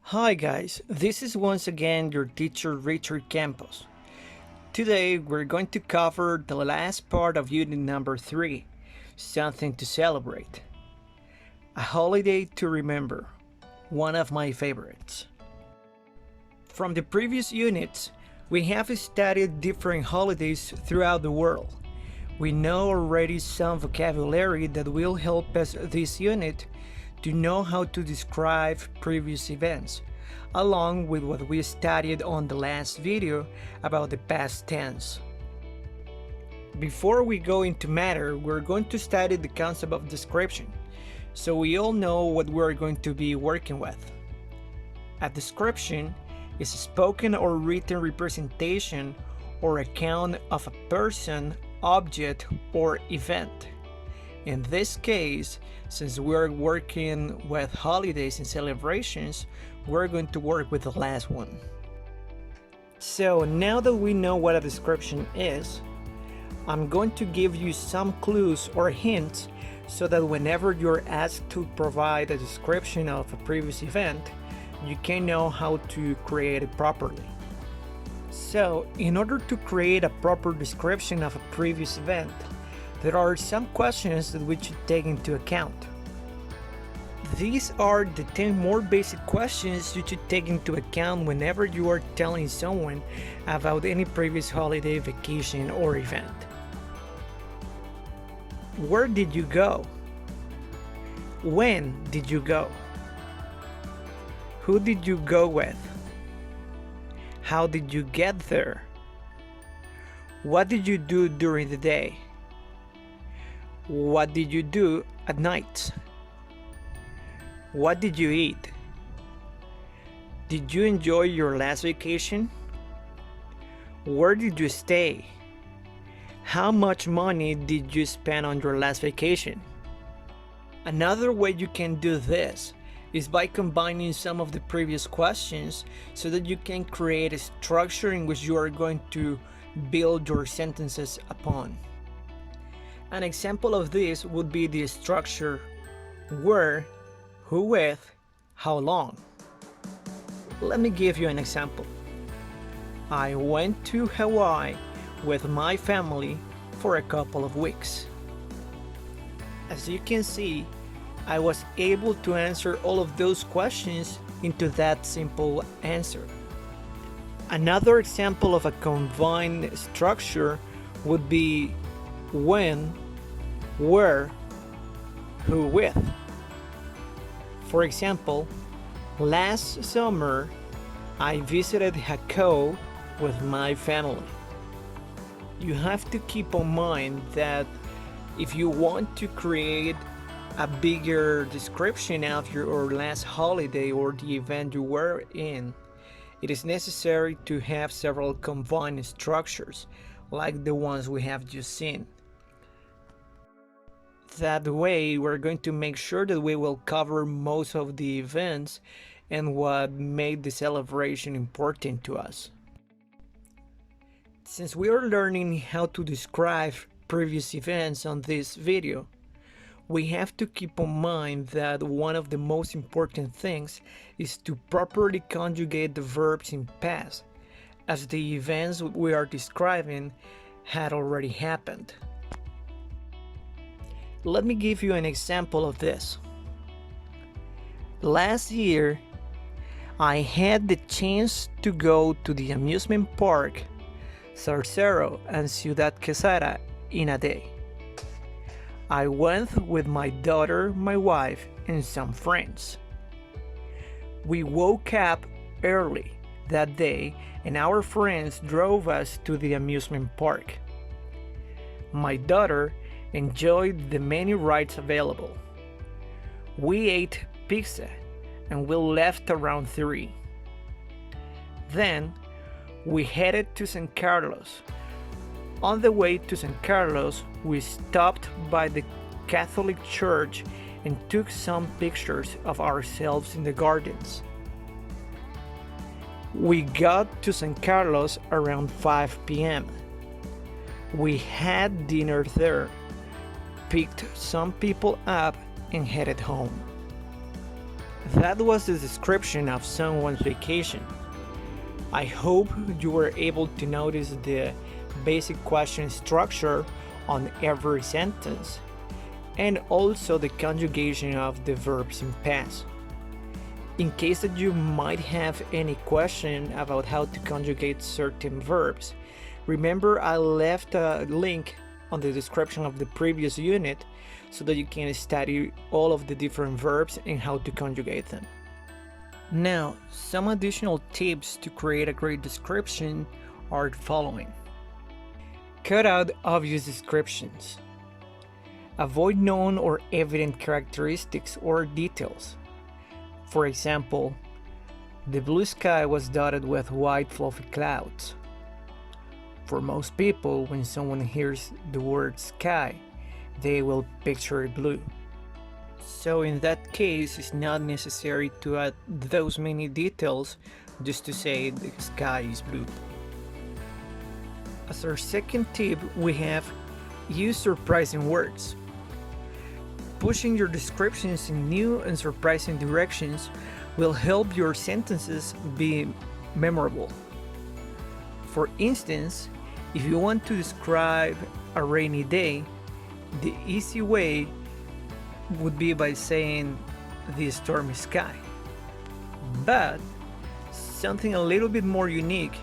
Hi guys, this is once again your teacher Richard Campos. Today we're going to cover the last part of unit number 3, something to celebrate. A holiday to remember, one of my favorites. From the previous units, we have studied different holidays throughout the world. We know already some vocabulary that will help us this unit to know how to describe previous events, along with what we studied on the last video about the past tense. Before we go into matter, we're going to study the concept of description, so we all know what we're going to be working with. A description is a spoken or written representation or account of a person, object, or event. In this case, since we're working with holidays and celebrations, we're going to work with the last one. So now that we know what a description is, I'm going to give you some clues or hints so that whenever you're asked to provide a description of a previous event, you can know how to create it properly. So, in order to create a proper description of a previous event, there are some questions that we should take into account. These are the 10 more basic questions you should take into account whenever you are telling someone about any previous holiday, vacation, or event. Where did you go? When did you go? Who did you go with? How did you get there? What did you do during the day? What did you do at night? What did you eat? Did you enjoy your last vacation? Where did you stay? How much money did you spend on your last vacation? Another way you can do this is by combining some of the previous questions so that you can create a structure in which you are going to build your sentences upon. An example of this would be the structure where, who with, how long. Let me give you an example. I went to Hawaii with my family for a couple of weeks. As you can see, I was able to answer all of those questions into that simple answer. Another example of a combined structure would be when, where, who with. For example, last summer I visited Hakone with my family. You have to keep in mind that if you want to create a bigger description of your last holiday or the event you were in, it is necessary to have several combined structures like the ones we have just seen. That way, we're going to make sure that we will cover most of the events and what made the celebration important to us. Since we are learning how to describe previous events on this video, we have to keep in mind that one of the most important things is to properly conjugate the verbs in past, as the events we are describing had already happened. Let me give you an example of this. Last year, I had the chance to go to the amusement park, Zarcero and Ciudad Quesada in a day. I went with my daughter, my wife, and some friends. We woke up early that day and our friends drove us to the amusement park. My daughter enjoyed the many rides available. We ate pizza and we left around 3. Then we headed to San Carlos. On the way to San Carlos, we stopped by the Catholic Church and took some pictures of ourselves in the gardens. We got to San Carlos around 5 p.m. We had dinner there, picked some people up, and headed home. That was the description of someone's vacation. I hope you were able to notice the basic question structure on every sentence, and also the conjugation of the verbs in past. In case that you might have any question about how to conjugate certain verbs, remember I left a link on the description of the previous unit so that you can study all of the different verbs and how to conjugate them. Now, some additional tips to create a great description are the following. Cut out obvious descriptions. Avoid known or evident characteristics or details. For example, the blue sky was dotted with white fluffy clouds. For most people, when someone hears the word sky, they will picture blue. So in that case, it's not necessary to add those many details just to say the sky is blue. As our second tip, we have use surprising words. Pushing your descriptions in new and surprising directions will help your sentences be memorable. For instance, if you want to describe a rainy day, the easy way would be by saying the stormy sky. But something a little bit more unique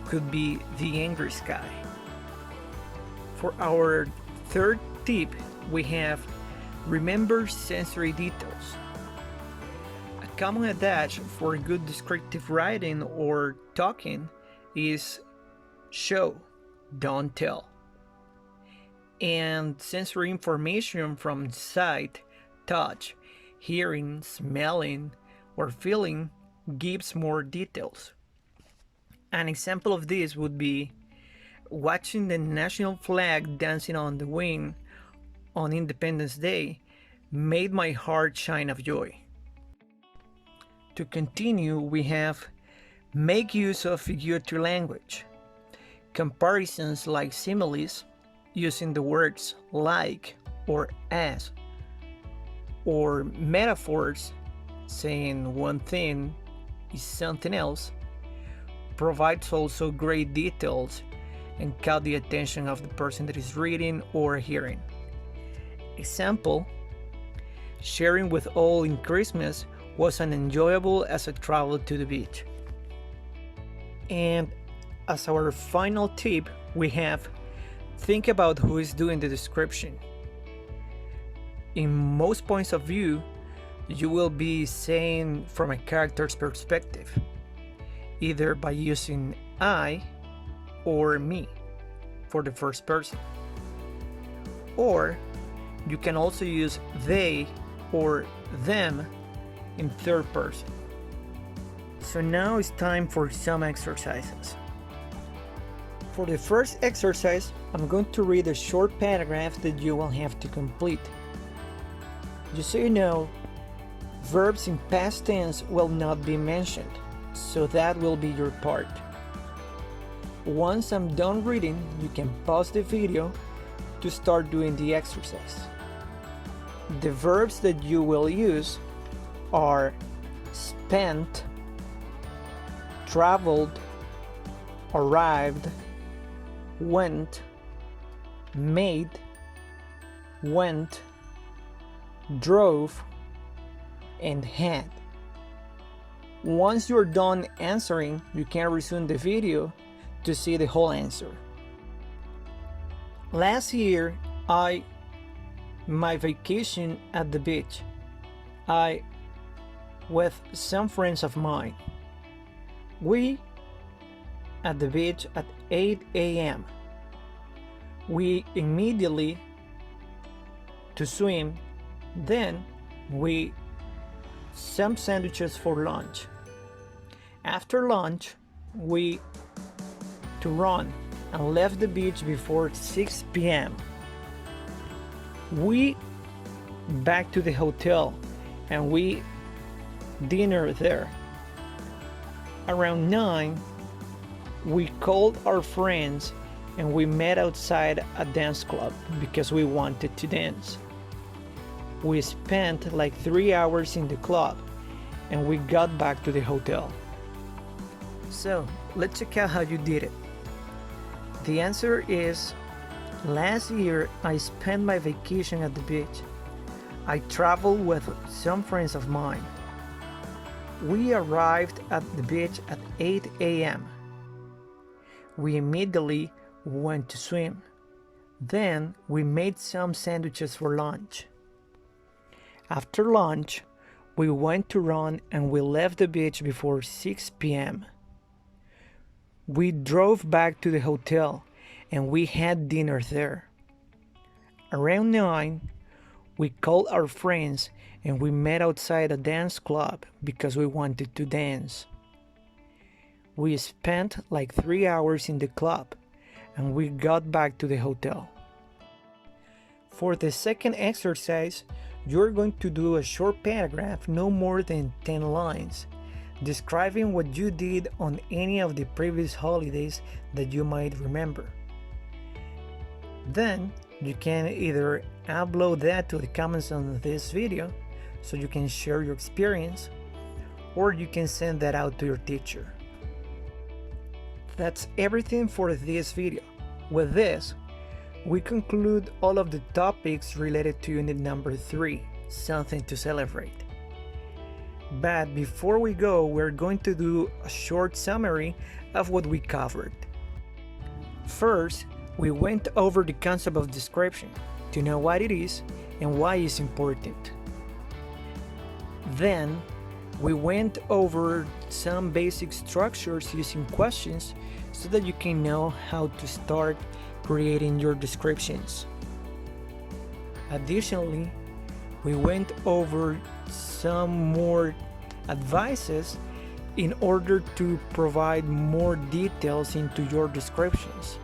could be the angry sky. For our third tip, we have remember sensory details. A common adage for good descriptive writing or talking is show, don't tell. And sensory information from sight, touch, hearing, smelling, or feeling gives more details. An example of this would be watching the national flag dancing on the wing on Independence Day made my heart shine of joy. To continue, we have make use of figurative language. Comparisons like similes, using the words like or as, or metaphors, saying one thing is something else, provides also great details and caught the attention of the person that is reading or hearing. Example, sharing with all in Christmas was an enjoyable as I traveled to the beach. And as our final tip, we have think about who is doing the description. In most points of view, you will be saying from a character's perspective, either by using I or me for the first person. Or you can also use they or them in third person. So now it's time for some exercises. For the first exercise, I'm going to read a short paragraph that you will have to complete. Just so you know, verbs in past tense will not be mentioned, so that will be your part. Once I'm done reading, you can pause the video to start doing the exercise. The verbs that you will use are spent, traveled, arrived, went, made, went, drove, and had. Once you're done answering, you can resume the video to see the whole answer. Last year, my vacation at the beach. With some friends of mine. We at the beach at 8 a.m. We immediately to swim, then we some sandwiches for lunch. After lunch, we to run and left the beach before 6 p.m. We back to the hotel and we dinner there. Around 9, we called our friends and we met outside a dance club because we wanted to dance. We spent like 3 hours in the club and we got back to the hotel. So, let's check out how you did it. The answer is, last year I spent my vacation at the beach. I traveled with some friends of mine. We arrived at the beach at 8 a.m. We immediately went to swim. Then we made some sandwiches for lunch. After lunch, we went to run and we left the beach before 6 p.m. We drove back to the hotel and we had dinner there. Around 9, we called our friends and we met outside a dance club because we wanted to dance. We spent like 3 hours in the club and we got back to the hotel. For the second exercise, you're going to do a short paragraph, no more than 10 lines, describing what you did on any of the previous holidays that you might remember. Then you can either upload that to the comments on this video so you can share your experience, or you can send that out to your teacher. That's everything for this video. With this, we conclude all of the topics related to unit number 3, something to celebrate. But before we go, we're going to do a short summary of what we covered. First, we went over the concept of description to know what it is and why it's important. Then, we went over some basic structures using questions so that you can know how to start creating your descriptions. Additionally, we went over some more advices in order to provide more details into your descriptions.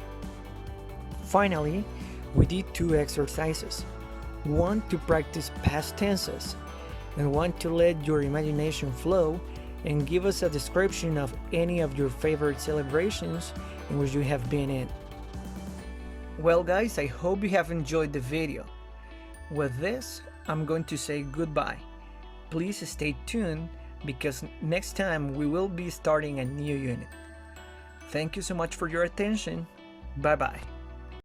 Finally, we did 2 exercises, one to practice past tenses and one to let your imagination flow and give us a description of any of your favorite celebrations in which you have been in. Well guys, I hope you have enjoyed the video. With this, I'm going to say goodbye. Please stay tuned because next time we will be starting a new unit. Thank you so much for your attention. Bye bye.